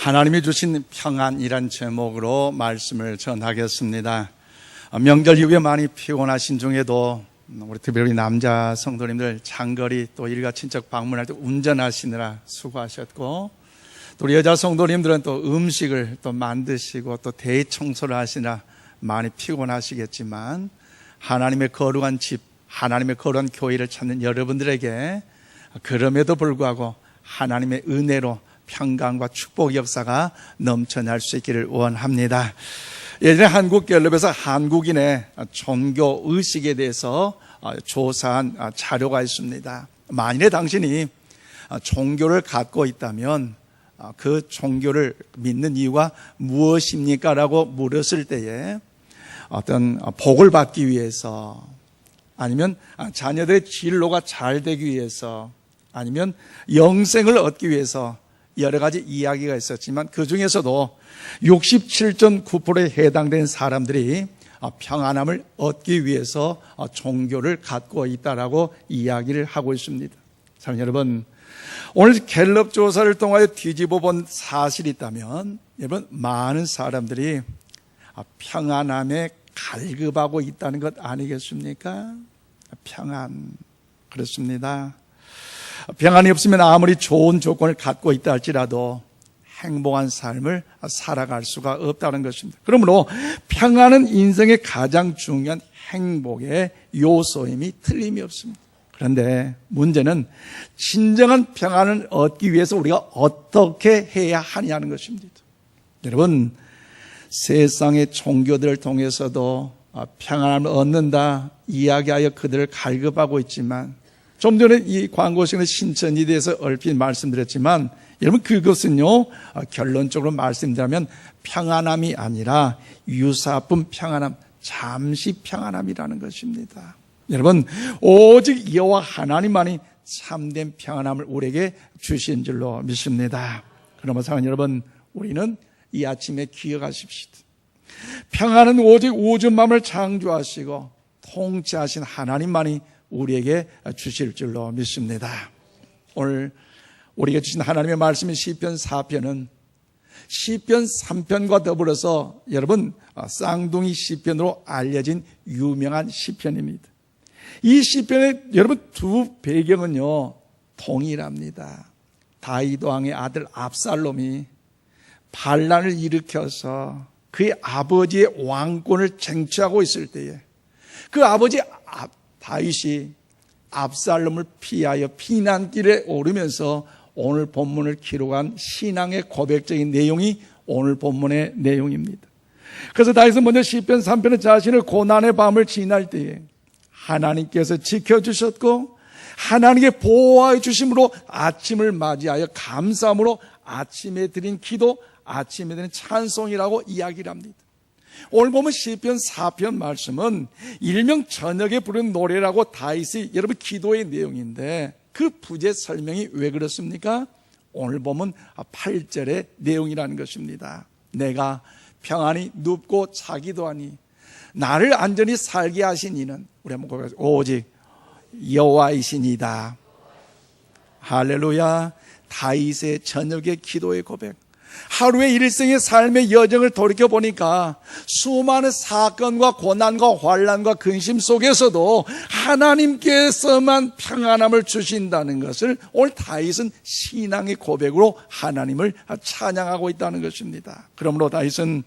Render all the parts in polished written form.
하나님이 주신 평안이란 제목으로 말씀을 전하겠습니다. 명절 이후에 많이 피곤하신 중에도 우리 특별히 남자 성도님들 장거리 또 일가 친척 방문할 때 운전하시느라 수고하셨고, 또 우리 여자 성도님들은 또 음식을 또 만드시고 또 대청소를 하시느라 많이 피곤하시겠지만, 하나님의 거룩한 집, 하나님의 거룩한 교회를 찾는 여러분들에게 그럼에도 불구하고 하나님의 은혜로 평강과 축복 역사가 넘쳐날 수 있기를 원합니다. 예전에 한국갤럽에서 한국인의 종교 의식에 대해서 조사한 자료가 있습니다. 만일에 당신이 종교를 갖고 있다면 그 종교를 믿는 이유가 무엇입니까? 라고 물었을 때에 어떤 복을 받기 위해서, 아니면 자녀들의 진로가 잘 되기 위해서, 아니면 영생을 얻기 위해서 여러 가지 이야기가 있었지만, 그 중에서도 67.9%에 해당되는 사람들이 평안함을 얻기 위해서 종교를 갖고 있다라고 이야기를 하고 있습니다. 사랑하는 여러분, 오늘 갤럽 조사를 통하여 뒤집어 본 사실이 있다면, 여러분, 많은 사람들이 평안함에 갈급하고 있다는 것 아니겠습니까? 평안, 그렇습니다. 평안이 없으면 아무리 좋은 조건을 갖고 있다 할지라도 행복한 삶을 살아갈 수가 없다는 것입니다. 그러므로 평안은 인생의 가장 중요한 행복의 요소임이 틀림이 없습니다. 그런데 문제는 진정한 평안을 얻기 위해서 우리가 어떻게 해야 하냐는 것입니다. 여러분, 세상의 종교들을 통해서도 평안을 얻는다 이야기하여 그들을 갈급하고 있지만, 좀 전에 이 광고 시간에 신천지에 대해서 얼핏 말씀드렸지만, 여러분, 그것은요, 결론적으로 말씀드리면 평안함이 아니라 유사품 평안함, 잠시 평안함이라는 것입니다. 여러분, 오직 여호와 하나님만이 참된 평안함을 우리에게 주신 줄로 믿습니다. 그러므로 사랑하는 여러분, 우리는 이 아침에 기억하십시오. 평안은 오직 우주 만물을 창조하시고 통치하신 하나님만이 우리에게 주실 줄로 믿습니다. 오늘 우리에게 주신 하나님의 말씀인 시편 4편은 시편 3편과 더불어서 여러분 쌍둥이 시편으로 알려진 유명한 시편입니다. 이 시편의 여러분 두 배경은요 동일합니다. 다윗 왕의 아들 압살롬이 반란을 일으켜서 그의 아버지의 왕권을 쟁취하고 있을 때에 그 아버지 다윗이 압살롬을 피하여 피난길에 오르면서 오늘 본문을 기록한 신앙의 고백적인 내용이 오늘 본문의 내용입니다. 그래서 다윗은 먼저 시편 3편은 자신의 고난의 밤을 지날 때에 하나님께서 지켜주셨고 하나님께 보호하여 주심으로 아침을 맞이하여 감사함으로 아침에 드린 기도, 아침에 드린 찬송이라고 이야기를 합니다. 오늘 보면 시편 4편 말씀은 일명 저녁에 부른 노래라고 다윗이 여러분 기도의 내용인데, 그 부제 설명이 왜 그렇습니까? 오늘 보면 8절의 내용이라는 것입니다. 내가 평안히 눕고 자기도 하니 나를 안전히 살게 하신 이는, 우리 한번 고백하겠습니다. 오직 여호와이시니이다. 할렐루야. 다윗의 저녁의 기도의 고백, 하루의 일생의 삶의 여정을 돌이켜보니까 수많은 사건과 고난과 환난과 근심 속에서도 하나님께서만 평안함을 주신다는 것을 오늘 다윗은 신앙의 고백으로 하나님을 찬양하고 있다는 것입니다. 그러므로 다윗은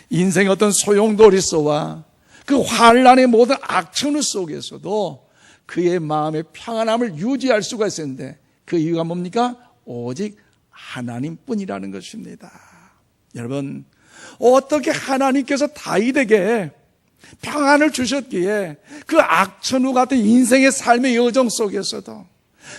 인생의 어떤 소용돌이서와 그 환난의 모든 악천후 속에서도 그의 마음의 평안함을 유지할 수가 있었는데, 그 이유가 뭡니까? 오직 하나님뿐이라는 것입니다. 여러분, 어떻게 하나님께서 다윗에게 평안을 주셨기에 그 악천후 같은 인생의 삶의 여정 속에서도,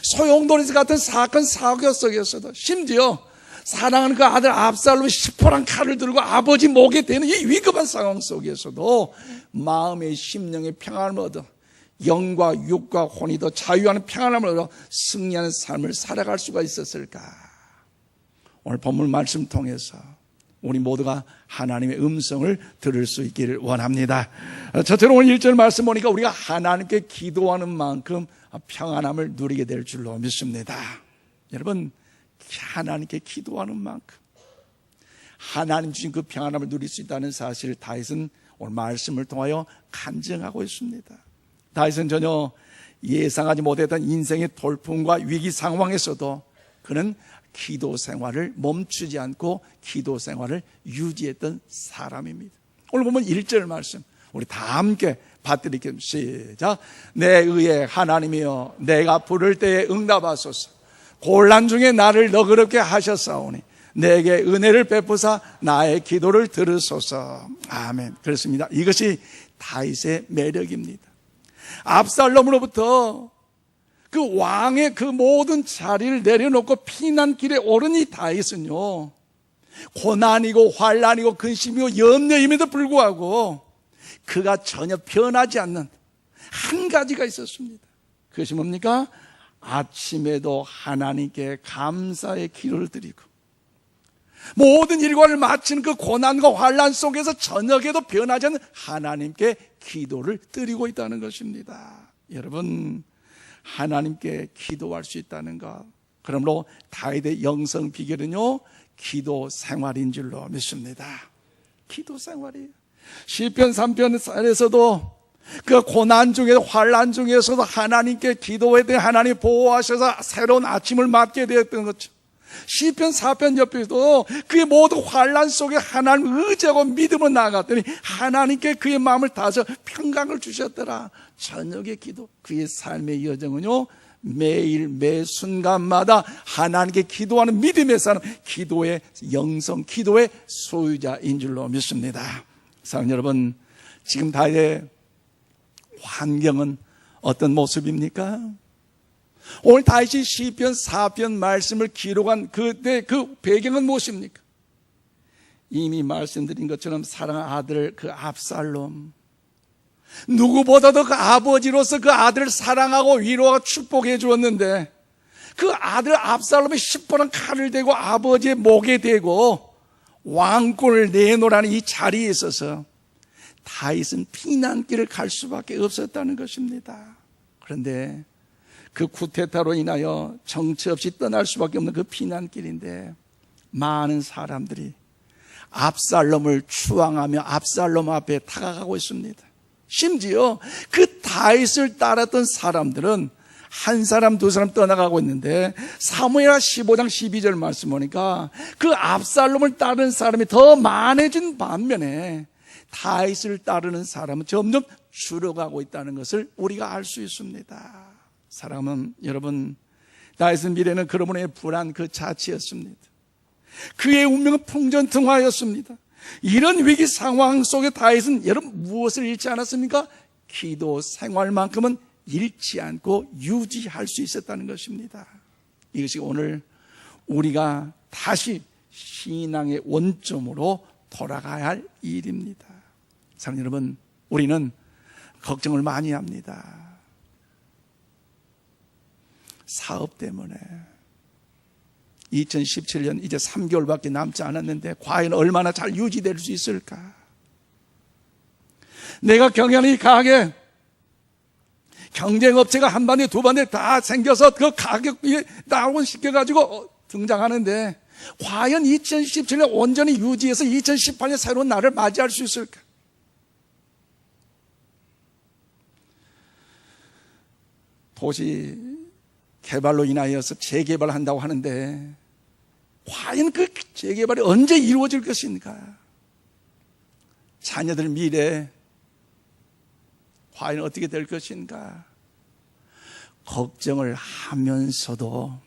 소용돌이 같은 사건 사고 속에서도, 심지어 사랑하는 그 아들 압살롬이 시퍼런 칼을 들고 아버지 목에 대는 이 위급한 상황 속에서도 마음의 심령의 평안을 얻어 영과 육과 혼이 더 자유하는 평안함을 얻어 승리하는 삶을 살아갈 수가 있었을까? 오늘 본문 말씀 통해서 우리 모두가 하나님의 음성을 들을 수 있기를 원합니다. 첫째로 오늘 1절 말씀 보니까 우리가 하나님께 기도하는 만큼 평안함을 누리게 될 줄로 믿습니다. 여러분, 하나님께 기도하는 만큼, 하나님 주신 그 평안함을 누릴 수 있다는 사실을 다윗은 오늘 말씀을 통하여 간증하고 있습니다. 다윗은 전혀 예상하지 못했던 인생의 돌풍과 위기 상황에서도 그는 기도 생활을 멈추지 않고 기도 생활을 유지했던 사람입니다. 오늘 보면 1절 말씀 우리 다 함께 받들이겠습니다. 시작. 내 의의 하나님이여 내가 부를 때에 응답하소서. 곤란 중에 나를 너그럽게 하셨사오니 내게 은혜를 베푸사 나의 기도를 들으소서. 아멘. 그렇습니다. 이것이 다윗의 매력입니다. 압살롬으로부터 그 왕의 그 모든 자리를 내려놓고 피난길에 오른 이 다윗은요, 고난이고 환난이고 근심이고 염려임에도 불구하고 그가 전혀 변하지 않는 한 가지가 있었습니다. 그것이 뭡니까? 아침에도 하나님께 감사의 기도를 드리고 모든 일과를 마치는 그 고난과 환난 속에서 저녁에도 변하지 않는 하나님께 기도를 드리고 있다는 것입니다. 여러분, 하나님께 기도할 수 있다는 것, 그러므로 다윗의 영성 비결은요, 기도 생활인 줄로 믿습니다. 기도 생활이에요. 시편 3편에서도 그 고난 중에서 환난 중에서도 하나님께 기도했더니 하나님 보호하셔서 새로운 아침을 맞게 되었던 것처럼 시편 4편 옆에도 그의 모든 환난 속에 하나님 의지하고 믿음으로 나아갔더니 하나님께 그의 마음을 다져 평강을 주셨더라. 저녁의 기도, 그의 삶의 여정은요, 매일 매 순간마다 하나님께 기도하는 믿음의 사람, 기도의 영성, 기도의 소유자인 줄로 믿습니다. 사랑하는 여러분, 지금 다윗의 환경은 어떤 모습입니까? 오늘 다윗이 시편 4편 말씀을 기록한 그때 그 배경은 무엇입니까? 이미 말씀드린 것처럼 사랑하는 아들 그 압살롬, 누구보다도 그 아버지로서 그 아들을 사랑하고 위로하고 축복해 주었는데 그 아들 압살롬이 시퍼런 칼을 대고 아버지의 목에 대고 왕권을 내놓으라는 이 자리에 있어서 다윗은 피난길을 갈 수밖에 없었다는 것입니다. 그런데 그 쿠데타로 인하여 정처 없이 떠날 수밖에 없는 그 피난길인데 많은 사람들이 압살롬을 추앙하며 압살롬 앞에 다가가고 있습니다. 심지어 그 다윗을 따랐던 사람들은 한 사람 두 사람 떠나가고 있는데 사무엘하 15장 12절 말씀 보니까 그 압살롬을 따르는 사람이 더 많아진 반면에 다윗을 따르는 사람은 점점 줄어가고 있다는 것을 우리가 알 수 있습니다. 사랑하는 여러분, 다윗의 미래는 그러므로 불안 그 자체였습니다. 그의 운명은 풍전등화였습니다. 이런 위기 상황 속에 다윗은 여러분 무엇을 잃지 않았습니까? 기도 생활만큼은 잃지 않고 유지할 수 있었다는 것입니다. 이것이 오늘 우리가 다시 신앙의 원점으로 돌아가야 할 일입니다. 사랑하는 여러분, 우리는 걱정을 많이 합니다. 사업 때문에 2017년 이제 3개월밖에 남지 않았는데 과연 얼마나 잘 유지될 수 있을까? 내가 경영하는 이 가게, 경쟁업체가 한 반에 두 반에 다 생겨서 그 가격이 다운시켜가지고 등장하는데 과연 2017년 온전히 유지해서 2018년 새로운 날을 맞이할 수 있을까? 도시 개발로 인하여서 재개발한다고 하는데 과연 그 재개발이 언제 이루어질 것인가? 자녀들 미래 과연 어떻게 될 것인가? 걱정을 하면서도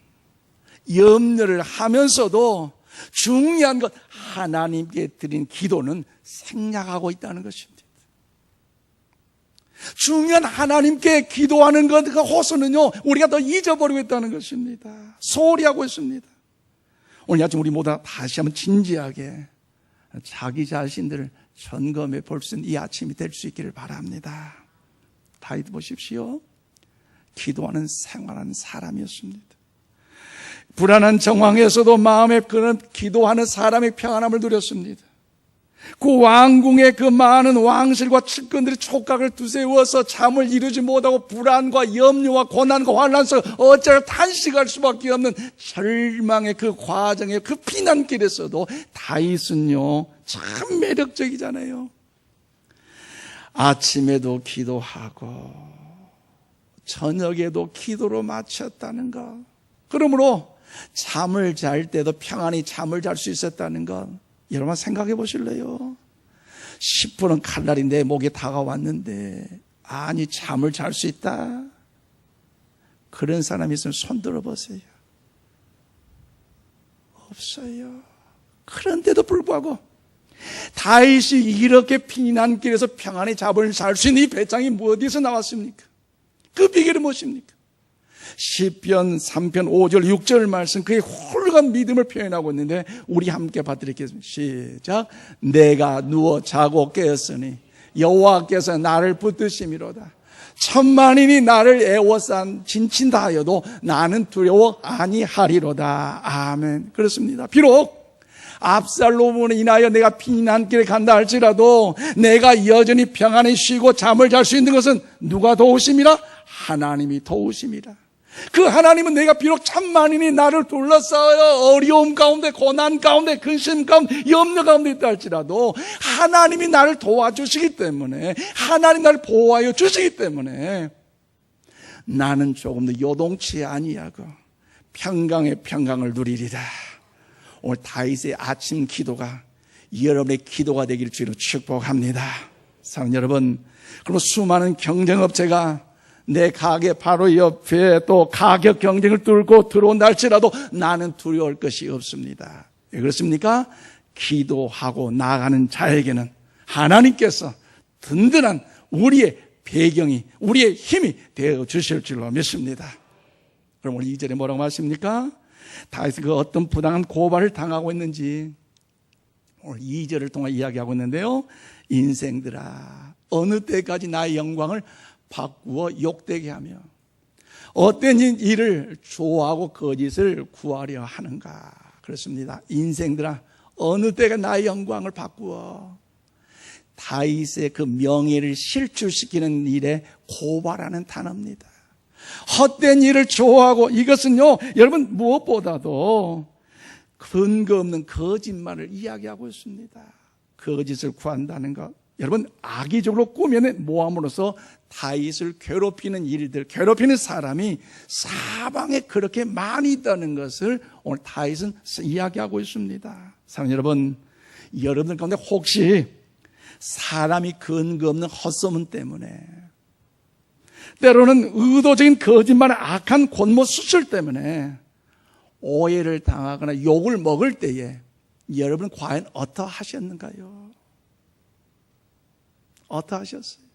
염려를 하면서도 중요한 것 하나님께 드린 기도는 생략하고 있다는 것입니다. 중요한 하나님께 기도하는 것, 그 호소는요, 우리가 더 잊어버리고 있다는 것입니다. 소홀히 하고 있습니다. 오늘 아침 우리 모두 다시 한번 진지하게 자기 자신들을 점검해 볼 수 있는 이 아침이 될 수 있기를 바랍니다. 다윗 보십시오. 기도하는 생활하는 사람이었습니다. 불안한 정황에서도 마음에 그런 기도하는 사람의 평안함을 누렸습니다. 그 왕궁의 그 많은 왕실과 측근들이 촉각을 두세워서 잠을 이루지 못하고 불안과 염려와 고난과 환난 속에 어찌하여 탄식할 수밖에 없는 절망의 그 과정의 그 피난길에서도 다윗은요 참 매력적이잖아요. 아침에도 기도하고 저녁에도 기도로 마쳤다는 것, 그러므로 잠을 잘 때도 평안히 잠을 잘 수 있었다는 것, 여러분 생각해 보실래요? 10분은 칼날이 내 목에 다가왔는데 아니 잠을 잘 수 있다? 그런 사람이 있으면 손 들어보세요. 없어요. 그런데도 불구하고 다윗이 이렇게 피난길에서 평안히 잠을 잘 수 있는 이 배짱이 어디서 나왔습니까? 그 비결이 무엇입니까? 시편 3편 5절 6절 말씀, 그의 훌륭한 믿음을 표현하고 있는데 우리 함께 받들겠습니다. 시작. 내가 누워 자고 깨었으니 여호와께서 나를 붙드심이로다. 천만인이 나를 애워싼 진친다 하여도 나는 두려워 아니하리로다. 아멘. 그렇습니다. 비록 압살롬으로 인하여 내가 피난길에 간다 할지라도 내가 여전히 평안히 쉬고 잠을 잘 수 있는 것은 누가 도우심이라? 하나님이 도우심이라. 그 하나님은 내가 비록 천만인이 나를 둘러싸여 어려움 가운데, 고난 가운데, 근심 가운데, 염려 가운데 있다 할지라도 하나님이 나를 도와주시기 때문에, 하나님 나를 보호하여 주시기 때문에 나는 조금 더 요동치 아니하고 평강의 평강을 누리리라. 오늘 다윗의 아침 기도가 여러분의 기도가 되기를 주로 축복합니다. 사랑하는 여러분, 그리고 수많은 경쟁업체가 내 가게 바로 옆에 또 가격 경쟁을 뚫고 들어온다 할지라도 나는 두려울 것이 없습니다. 왜 그렇습니까? 기도하고 나아가는 자에게는 하나님께서 든든한 우리의 배경이, 우리의 힘이 되어 주실 줄로 믿습니다. 그럼 오늘 2절에 뭐라고 말씀입니까? 다윗이 그 어떤 부당한 고발을 당하고 있는지 오늘 2절을 통해 이야기하고 있는데요. 인생들아, 어느 때까지 나의 영광을 바꾸어 욕되게 하며 어떤 일을 좋아하고 거짓을 구하려 하는가. 그렇습니다. 인생들아, 어느 때가 나의 영광을 바꾸어. 다윗의 그 명예를 실추시키는 일에 고발하는 단어입니다. 헛된 일을 좋아하고, 이것은요 여러분 무엇보다도 근거 없는 거짓말을 이야기하고 있습니다. 거짓을 구한다는 것, 여러분 악의적으로 꾸며낸 모함으로써 다윗을 괴롭히는 일들, 괴롭히는 사람이 사방에 그렇게 많이 있다는 것을 오늘 다윗은 이야기하고 있습니다. 사랑하는 여러분, 여러분들 가운데 혹시 사람이 근거 없는 헛소문 때문에, 때로는 의도적인 거짓말의 악한 권모 수술 때문에 오해를 당하거나 욕을 먹을 때에 여러분 과연 어떠하셨는가요? 어떠하셨어요?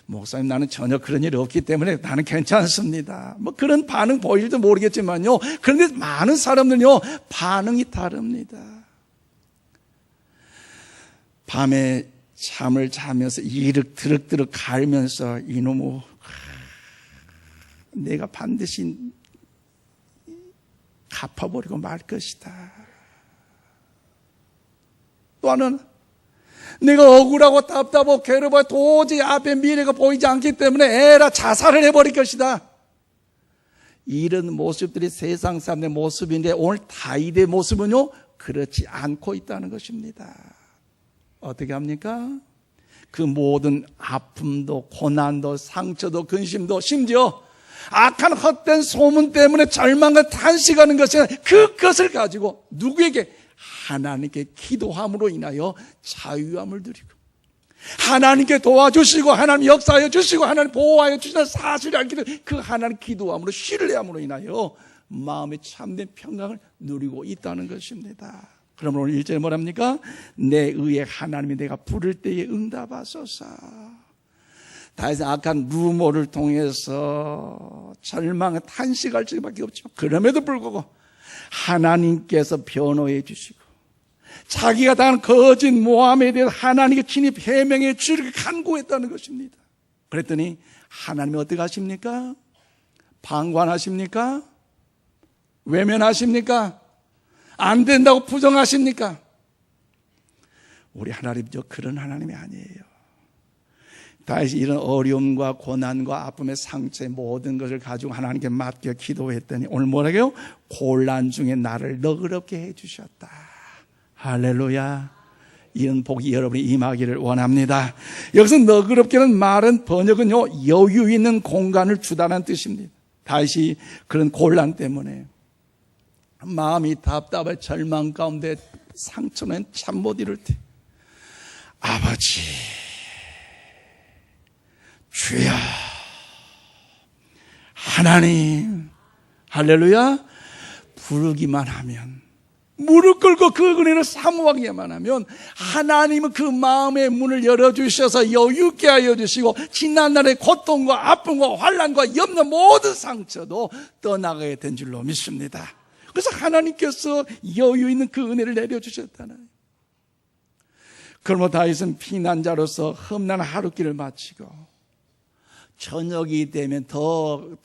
목사님, 나는 전혀 그런 일 없기 때문에 나는 괜찮습니다. 뭐 그런 반응 보일지도 모르겠지만요, 그런데 많은 사람들은요 반응이 다릅니다. 밤에 잠을 자면서 이륵드륵드륵 갈면서 이놈의 내가 반드시 갚아버리고 말 것이다. 또 하나는 내가 억울하고 답답하고 괴로워 도저히 앞에 미래가 보이지 않기 때문에 에라 자살을 해버릴 것이다. 이런 모습들이 세상 사람의 모습인데 오늘 다윗의 모습은요 그렇지 않고 있다는 것입니다. 어떻게 합니까? 그 모든 아픔도 고난도 상처도 근심도 심지어 악한 헛된 소문 때문에 절망과 탄식하는 것이 그것을 가지고 누구에게? 하나님께 기도함으로 인하여 자유함을 누리고 하나님께 도와주시고 하나님 역사하여 주시고 하나님 보호하여 주시는 사실을 알기 때문에 그 하나님 기도함으로 신뢰함으로 인하여 마음의 참된 평강을 누리고 있다는 것입니다. 그러면 오늘 1절에 뭐랍니까? 내 의에 하나님이 내가 부를 때에 응답하소서. 다윗은 악한 루머를 통해서 절망에 탄식할 수밖에 없지만 그럼에도 불구하고 하나님께서 변호해 주시고 자기가 당한 거짓 모함에 대해서 하나님께 진입 해명해 주시기를 간구했다는 것입니다. 그랬더니 하나님이 어떻게 하십니까? 방관하십니까? 외면하십니까? 안 된다고 부정하십니까? 우리 하나님도 그런 하나님이 아니에요. 다윗이 이런 어려움과 고난과 아픔의 상처의 모든 것을 가지고 하나님께 맡겨 기도했더니 오늘 뭐라고요? 곤란 중에 나를 너그럽게 해주셨다. 할렐루야. 이런 복이 여러분이 임하기를 원합니다. 여기서 너그럽게는 말은 번역은요, 여유 있는 공간을 주다는 뜻입니다. 다윗이 그런 곤란 때문에 마음이 답답해 절망 가운데 상처는 참 못 이룰 때, 아버지 주여 하나님, 할렐루야, 부르기만 하면, 무릎 꿇고 그 은혜를 사모하기만 하면 하나님은 그 마음의 문을 열어주셔서 여유있게 하여 주시고 지난날의 고통과 아픔과 환난과 염려 모든 상처도 떠나가게 된 줄로 믿습니다. 그래서 하나님께서 여유 있는 그 은혜를 내려주셨다는. 그러므로 다윗은 피난자로서 험난한 하루길을 마치고 저녁이 되면 더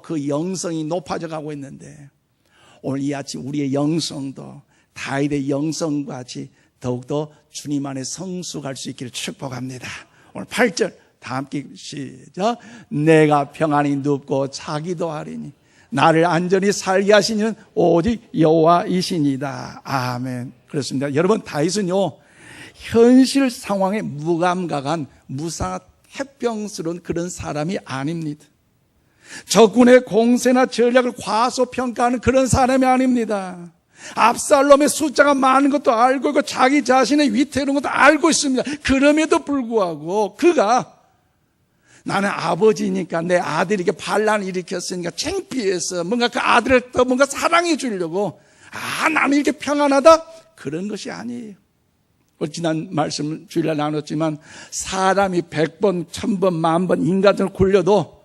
그 영성이 높아져 가고 있는데, 오늘 이 아침 우리의 영성도 다윗의 영성과 같이 더욱더 주님 안에 성숙할 수 있기를 축복합니다. 오늘 8절 다 함께 시작. 내가 평안히 눕고 자기도 하리니 나를 안전히 살게 하시는 오직 여호와이시니다. 아멘. 그렇습니다. 여러분, 다윗은요, 현실 상황에 무감각한 무사 태평스러운 그런 사람이 아닙니다. 적군의 공세나 전략을 과소평가하는 그런 사람이 아닙니다. 압살롬의 숫자가 많은 것도 알고 있고 자기 자신의 위태로운 것도 알고 있습니다. 그럼에도 불구하고 그가 나는 아버지니까 내 아들에게 반란을 일으켰으니까 창피해서 뭔가 그 아들을 더 뭔가 사랑해 주려고 나는 이렇게 평안하다? 그런 것이 아니에요. 지난 말씀 주일날 나눴지만 사람이 100번, 1000번, 10,000번 인간적으로 굴려도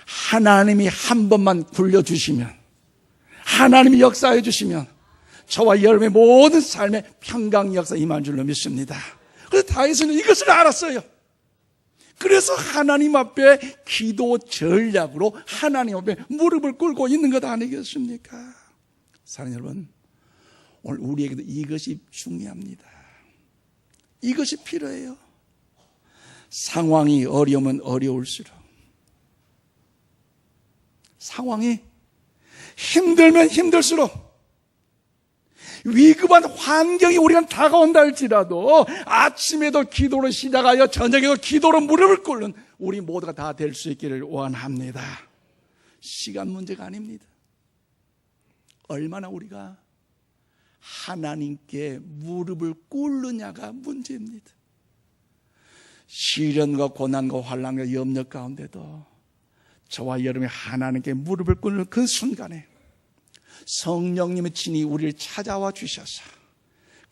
하나님이 한 번만 굴려주시면, 하나님이 역사해 주시면 저와 여러분의 모든 삶에 평강 역사 임한 줄로 믿습니다. 그래서 다윗은 이것을 알았어요. 그래서 하나님 앞에 기도 전략으로 하나님 앞에 무릎을 꿇고 있는 것 아니겠습니까? 사랑하는 여러분, 오늘 우리에게도 이것이 중요합니다. 이것이 필요해요. 상황이 어려우면 어려울수록, 상황이 힘들면 힘들수록, 위급한 환경이 우리가 다가온다 할지라도 아침에도 기도로 시작하여 저녁에도 기도로 무릎을 꿇는 우리 모두가 다 될 수 있기를 원합니다. 시간 문제가 아닙니다. 얼마나 우리가 하나님께 무릎을 꿇느냐가 문제입니다. 시련과 고난과 환난과 염려 가운데도 저와 여러분이 하나님께 무릎을 꿇는 그 순간에 성령님의 친히 우리를 찾아와 주셔서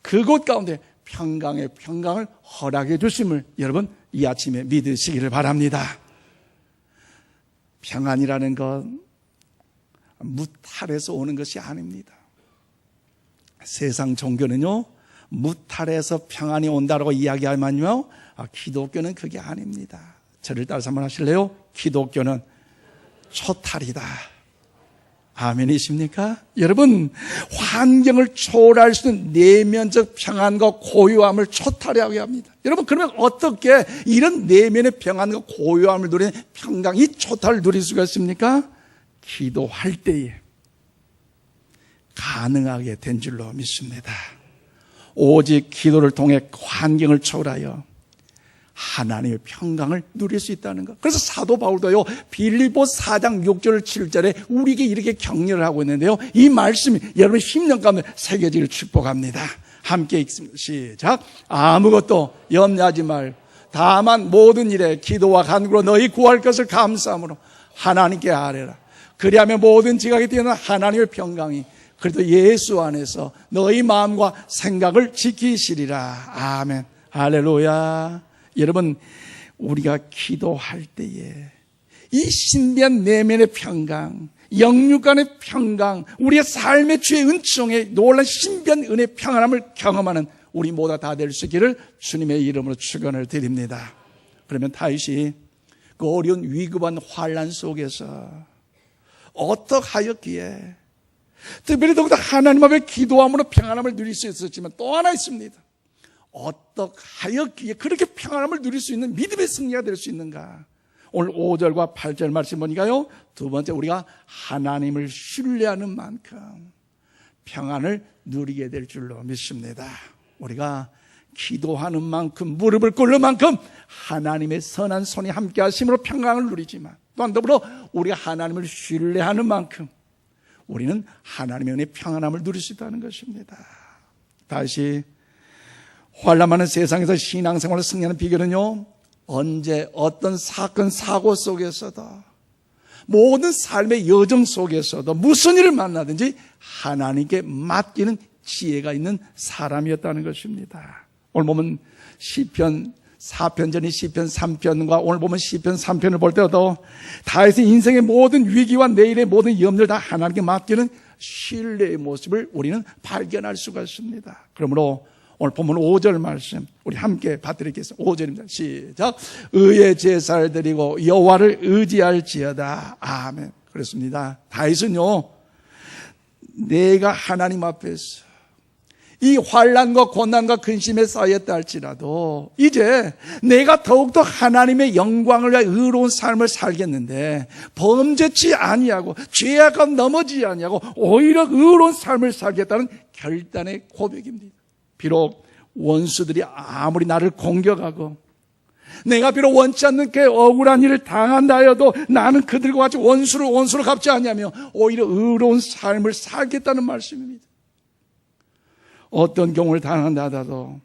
그곳 가운데 평강의 평강을 허락해 주심을 여러분 이 아침에 믿으시기를 바랍니다. 평안이라는 건 무탈에서 오는 것이 아닙니다. 세상 종교는요, 무탈에서 평안이 온다고 이야기하면요, 기독교는 그게 아닙니다. 저를 따라서 한번 하실래요? 기독교는 초탈이다. 아멘이십니까? 여러분, 환경을 초월할 수 있는 내면적 평안과 고요함을 초탈하게 합니다. 여러분, 그러면 어떻게 이런 내면의 평안과 고요함을 누리는 평강, 이 초탈을 누릴 수가 있습니까? 기도할 때에 가능하게 된 줄로 믿습니다. 오직 기도를 통해 환경을 초월하여 하나님의 평강을 누릴 수 있다는 것. 그래서 사도 바울도요, 빌립보 4장 6절 7절에 우리에게 이렇게 격려를 하고 있는데요, 이 말씀이 여러분 심령 가운데 새겨지기를 축복합니다. 함께 읽습니다. 시작. 아무것도 염려하지 말, 다만 모든 일에 기도와 간구로 너희 구할 것을 감사함으로 하나님께 아뢰라. 그리하면 모든 지각에 뛰어난 하나님의 평강이 그래도 예수 안에서 너희 마음과 생각을 지키시리라. 아멘. 할렐루야. 여러분, 우리가 기도할 때에 이 신비한 내면의 평강, 영육간의 평강, 우리의 삶의 주의 은총의 놀라운 신비한 은혜의 평안함을 경험하는 우리 모두가 다 될 수 있기를 주님의 이름으로 축원을 드립니다. 그러면 다윗이 그 어려운 위급한 환난 속에서 어떻게 하였기에, 특별히 더욱더 하나님 앞에 기도함으로 평안함을 누릴 수 있었지만 또 하나 있습니다. 어떡하였기에 그렇게 평안함을 누릴 수 있는 믿음의 승리가 될 수 있는가? 오늘 5절과 8절 말씀 보니까요, 두 번째, 우리가 하나님을 신뢰하는 만큼 평안을 누리게 될 줄로 믿습니다. 우리가 기도하는 만큼, 무릎을 꿇는 만큼 하나님의 선한 손이 함께 하심으로 평강을 누리지만, 또한 더불어 우리가 하나님을 신뢰하는 만큼 우리는 하나님의 은혜의 평안함을 누릴 수 있다는 것입니다. 다시, 환난 많은 세상에서 신앙생활을 승리하는 비결은요, 언제 어떤 사건 사고 속에서도, 모든 삶의 여정 속에서도 무슨 일을 만나든지 하나님께 맡기는 지혜가 있는 사람이었다는 것입니다. 오늘 보면 시편 4편 전이 시편 3편과 오늘 보면 시편 3편을 볼 때도 다윗의 인생의 모든 위기와 내일의 모든 염려를 다 하나님께 맡기는 신뢰의 모습을 우리는 발견할 수가 있습니다. 그러므로 오늘 본문 5절 말씀 우리 함께 받드리겠습니다. 5절입니다. 시작. 의의 제사를 드리고 여호와를 의지할지어다. 아멘. 그렇습니다. 다윗은요, 내가 하나님 앞에서 이 환난과 고난과 근심에 쌓였다 할지라도 이제 내가 더욱더 하나님의 영광을 위해 의로운 삶을 살겠는데 범죄치 아니하고 죄악감 넘어지지 아니하고 오히려 의로운 삶을 살겠다는 결단의 고백입니다. 비록 원수들이 아무리 나를 공격하고 내가 비록 원치 않는 게 억울한 일을 당한다 하여도 나는 그들과 같이 원수로 갚지 않냐며 오히려 의로운 삶을 살겠다는 말씀입니다. 어떤 경우를 당한다 하더라도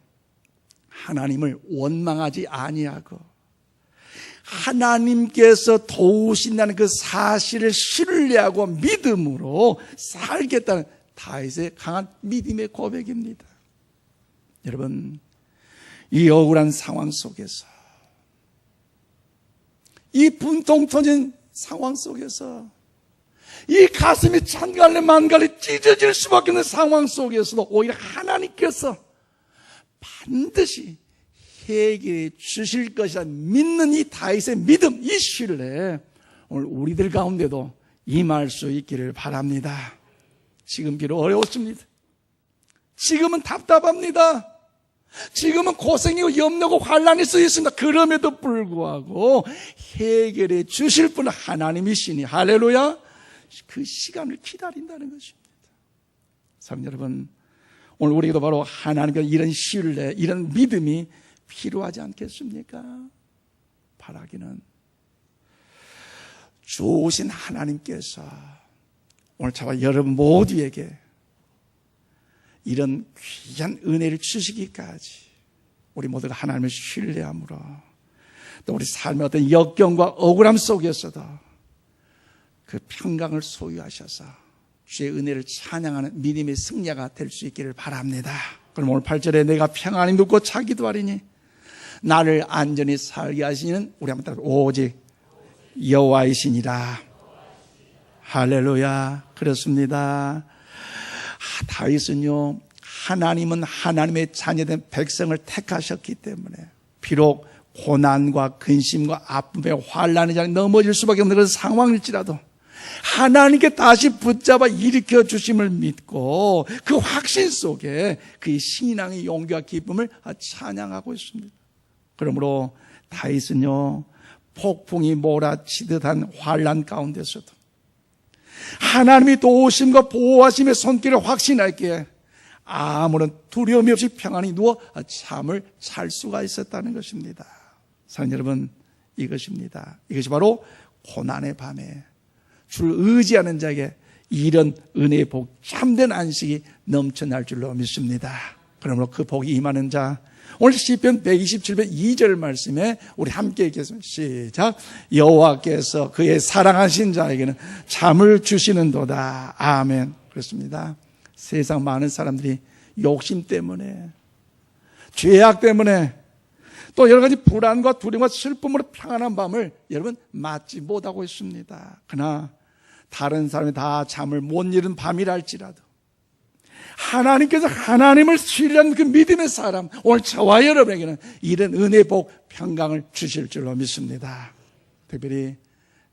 하나님을 원망하지 아니하고 하나님께서 도우신다는 그 사실을 신뢰하고 믿음으로 살겠다는 다윗의 강한 믿음의 고백입니다. 여러분, 이 억울한 상황 속에서, 이 분통 터진 상황 속에서, 이 가슴이 찬갈래 만갈래 찢어질 수밖에 없는 상황 속에서도 오히려 하나님께서 반드시 해결해 주실 것이라 믿는 이 다윗의 믿음, 이 신뢰, 오늘 우리들 가운데도 임할 수 있기를 바랍니다. 지금 비록 어려웠습니다. 지금은 답답합니다. 지금은 고생이고 염려고 환난이 쓰여 있습니다. 그럼에도 불구하고 해결해 주실 분은 하나님이시니 할렐루야, 그 시간을 기다린다는 것입니다. 사랑하는 여러분, 오늘 우리도 바로 하나님께 이런 신뢰, 이런 믿음이 필요하지 않겠습니까? 바라기는 좋으신 하나님께서 오늘 저와 여러분 모두에게 이런 귀한 은혜를 주시기까지 우리 모두가 하나님을 신뢰함으로 또 우리 삶의 어떤 역경과 억울함 속에서도 그 평강을 소유하셔서 주의 은혜를 찬양하는 믿음의 승리가 될 수 있기를 바랍니다. 그럼 오늘 8절에 내가 평안히 눕고 자기도 하리니 나를 안전히 살게 하시는 우리 한번 따라 오직 여호와이시니라. 할렐루야. 그렇습니다. 다윗은요, 하나님은 하나님의 자녀된 백성을 택하셨기 때문에 비록 고난과 근심과 아픔에 환난의 자리에 넘어질 수밖에 없는 그런 상황일지라도 하나님께 다시 붙잡아 일으켜 주심을 믿고 그 확신 속에 그의 신앙의 용기와 기쁨을 찬양하고 있습니다. 그러므로 다윗은요, 폭풍이 몰아치듯한 환난 가운데서도 하나님이 도우심과 보호하심의 손길을 확신하기에 아무런 두려움이 없이 평안히 누워 잠을 잘 수가 있었다는 것입니다. 사랑하는 여러분, 이것입니다. 이것이 바로 고난의 밤에 주를 의지하는 자에게 이런 은혜의 복, 참된 안식이 넘쳐날 줄로 믿습니다. 그러므로 그 복이 임하는 자, 오늘 시편 127편 2절 말씀에 우리 함께 읽겠습니다. 시작. 여호와께서 그의 사랑하신 자에게는 잠을 주시는도다. 아멘. 그렇습니다. 세상 많은 사람들이 욕심 때문에, 죄악 때문에, 또 여러 가지 불안과 두려움과 슬픔으로 평안한 밤을 여러분 맞지 못하고 있습니다. 그러나 다른 사람이 다 잠을 못 이룬 밤이라 할지라도 하나님께서 하나님을 신뢰하는 그 믿음의 사람, 오늘 저와 여러분에게는 이런 은혜, 복, 평강을 주실 줄로 믿습니다. 특별히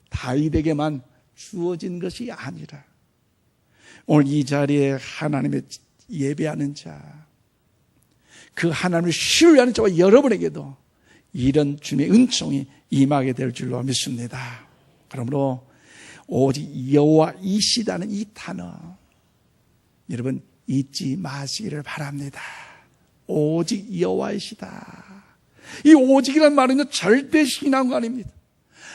다윗에게만 주어진 것이 아니라 오늘 이 자리에 하나님의 예배하는 자, 그 하나님을 신뢰하는 저와 여러분에게도 이런 주님의 은총이 임하게 될 줄로 믿습니다. 그러므로 오직 여호와이시다는 이 단어 여러분 잊지 마시기를 바랍니다. 오직 여호와이시다. 이 오직이라는 말은요 절대 신앙이 아닙니다.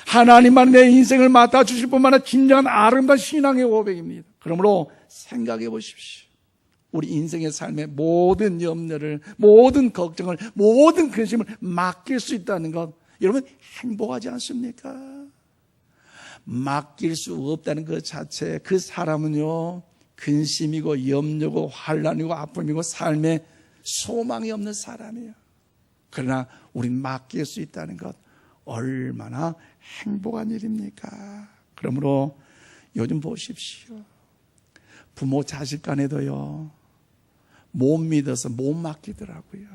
하나님만 내 인생을 맡아주실 뿐만 아니라 진정한 아름다운 신앙의 고백입니다. 그러므로 생각해 보십시오. 우리 인생의 삶의 모든 염려를, 모든 걱정을, 모든 근심을 맡길 수 있다는 것, 여러분 행복하지 않습니까? 맡길 수 없다는 것 자체, 그 사람은요 근심이고 염려고 환난이고 아픔이고 삶에 소망이 없는 사람이에요. 그러나 우린 맡길 수 있다는 것 얼마나 행복한 일입니까? 그러므로 요즘 보십시오. 부모 자식 간에도요 못 믿어서 못 맡기더라고요.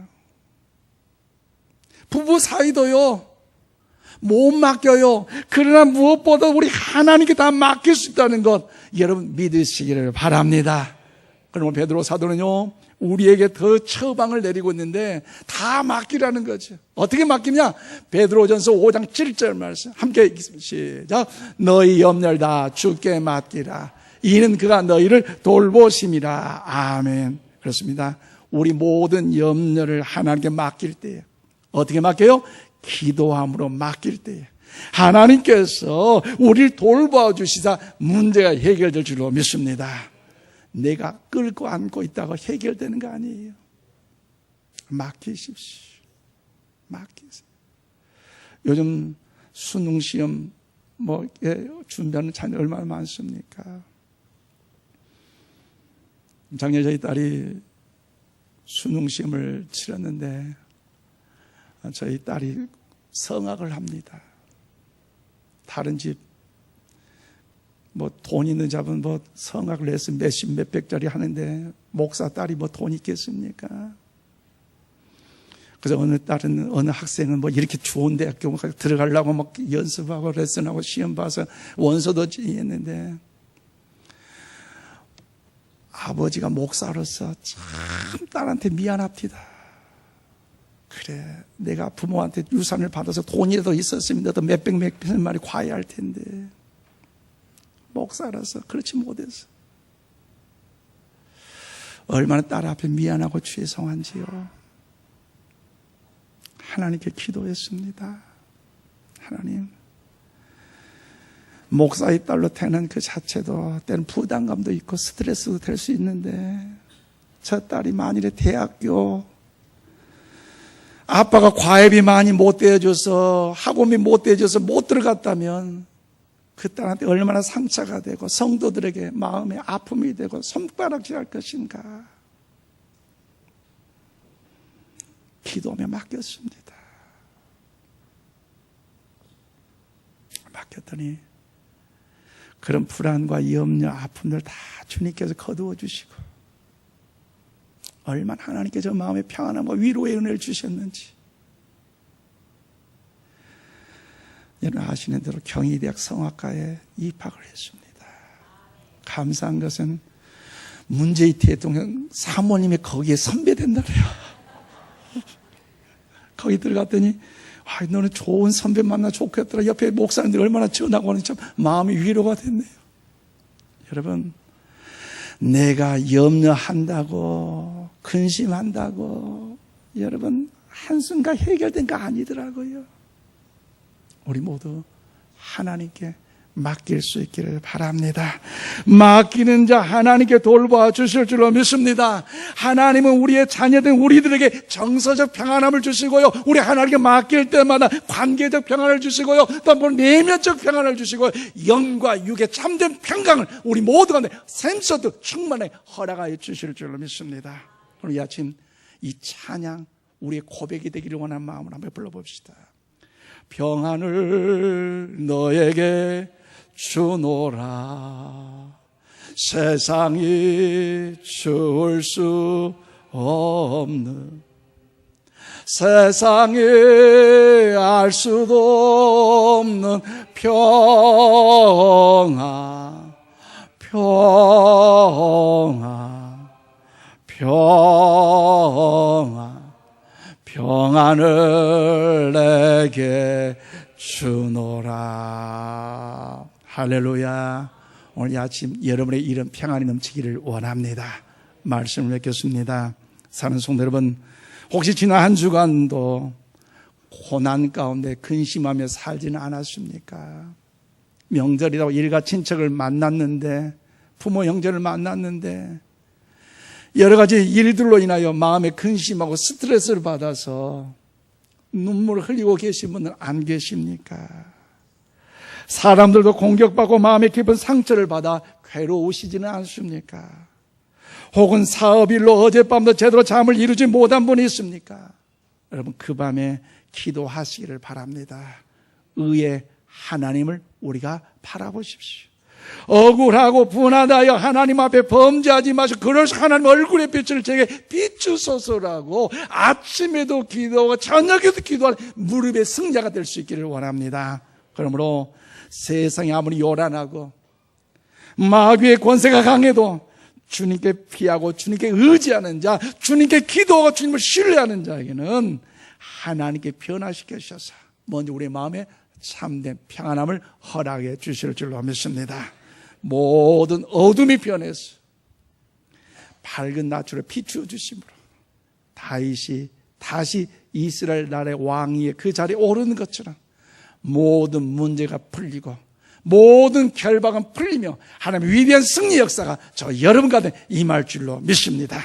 부부 사이도요 못 맡겨요. 그러나 무엇보다 우리 하나님께 다 맡길 수 있다는 것 여러분 믿으시기를 바랍니다. 그러면 베드로 사도는요 우리에게 더 처방을 내리고 있는데 다 맡기라는 거죠. 어떻게 맡기냐? 베드로전서 5장 7절 말씀 함께 읽겠습니다. 시작. 너희 염려를 다 주께 맡기라. 이는 그가 너희를 돌보심이라. 아멘. 그렇습니다. 우리 모든 염려를 하나님께 맡길 때에 어떻게 맡겨요? 기도함으로 맡길 때에 하나님께서 우리를 돌봐주시자 문제가 해결될 줄로 믿습니다. 내가 끌고 안고 있다고 해결되는 거 아니에요. 맡기십시오. 맡기세요. 요즘 수능시험 준비하는 자녀 얼마나 많습니까? 작년에 저희 딸이 수능시험을 치렀는데 저희 딸이 성악을 합니다. 다른 집 돈 있는 집은 성악 레슨 몇십 몇백짜리 하는데 목사 딸이 돈 있겠습니까? 그래서 어느 학생은 이렇게 좋은 대학교 들어가려고 연습하고 레슨하고 시험 봐서 원서도 했는데 아버지가 목사로서 참 딸한테 미안합니다. 그래, 내가 부모한테 유산을 받아서 돈이라도 있었으면 너도 몇백 몇천만이 과외할 텐데 목사라서 그렇지 못해서 얼마나 딸 앞에 미안하고 죄송한지요. 하나님께 기도했습니다. 하나님, 목사의 딸로 태어난 그 자체도 때는 부담감도 있고 스트레스도 될 수 있는데 저 딸이 만일에 대학교 아빠가 과외비 많이 못 대줘서 학원비 못 대줘서 못 들어갔다면 그 딸한테 얼마나 상처가 되고 성도들에게 마음의 아픔이 되고 손가락질할 것인가. 기도하며 맡겼습니다. 맡겼더니 그런 불안과 염려, 아픔들 다 주님께서 거두어 주시고 얼마나 하나님께 저 마음의 평안함과 위로의 은혜를 주셨는지. 여러분 아시는 대로 경희대학 성악과에 입학을 했습니다. 감사한 것은 문재인 대통령 사모님이 거기에 선배된다래요. 거기 들어갔더니 너는 좋은 선배 만나 좋겠더라. 옆에 목사님들이 얼마나 전하고 하는지 참 마음이 위로가 됐네요. 여러분, 내가 염려한다고 근심한다고 여러분 한순간 해결된 거 아니더라고요. 우리 모두 하나님께 맡길 수 있기를 바랍니다. 맡기는 자 하나님께 돌봐 주실 줄로 믿습니다. 하나님은 우리의 자녀된 우리들에게 정서적 평안함을 주시고요, 우리 하나님께 맡길 때마다 관계적 평안을 주시고요, 또 내면적 평안을 주시고 영과 육의 참된 평강을 우리 모두 가운데 샘솟듯 충만히 허락하여 주실 줄로 믿습니다. 오늘 이 아침 이 찬양 우리의 고백이 되기를 원하는 마음으로 한번 불러봅시다. 평안을 너에게 주노라. 세상이 주울 수 없는, 세상이 알 수도 없는 평안, 평안, 평안, 평안을 내게 주노라. 할렐루야. 오늘 아침 여러분의 이런 평안이 넘치기를 원합니다. 말씀을 맺겠습니다. 사는 성도 여러분, 혹시 지난 한 주간도 고난 가운데 근심하며 살지는 않았습니까? 명절이라고 일가 친척을 만났는데, 부모 형제를 만났는데 여러 가지 일들로 인하여 마음에 근심하고 스트레스를 받아서 눈물을 흘리고 계신 분은 안 계십니까? 사람들도 공격받고 마음에 깊은 상처를 받아 괴로우시지는 않습니까? 혹은 사업일로 어젯밤도 제대로 잠을 이루지 못한 분이 있습니까? 여러분, 그 밤에 기도하시기를 바랍니다. 의의 하나님을 우리가 바라보십시오. 억울하고 분하다여 하나님 앞에 범죄하지 마시고, 그래서 하나님 얼굴의 빛을 제게 비추소서라고 아침에도 기도하고 저녁에도 기도하는 무릎의 승자가 될 수 있기를 원합니다. 그러므로 세상이 아무리 요란하고 마귀의 권세가 강해도 주님께 피하고 주님께 의지하는 자, 주님께 기도하고 주님을 신뢰하는 자에게는 하나님께 변화시켜주셔서 먼저 우리 마음에 참된 평안함을 허락해 주실 줄로 믿습니다. 모든 어둠이 변해서 밝은 낯으로 비추어 주심으로 다윗이 다시 이스라엘 나라의 왕위에 그 자리에 오르는 것처럼 모든 문제가 풀리고 모든 결박은 풀리며 하나님의 위대한 승리 역사가 저 여러분 가운데 임할 줄로 믿습니다.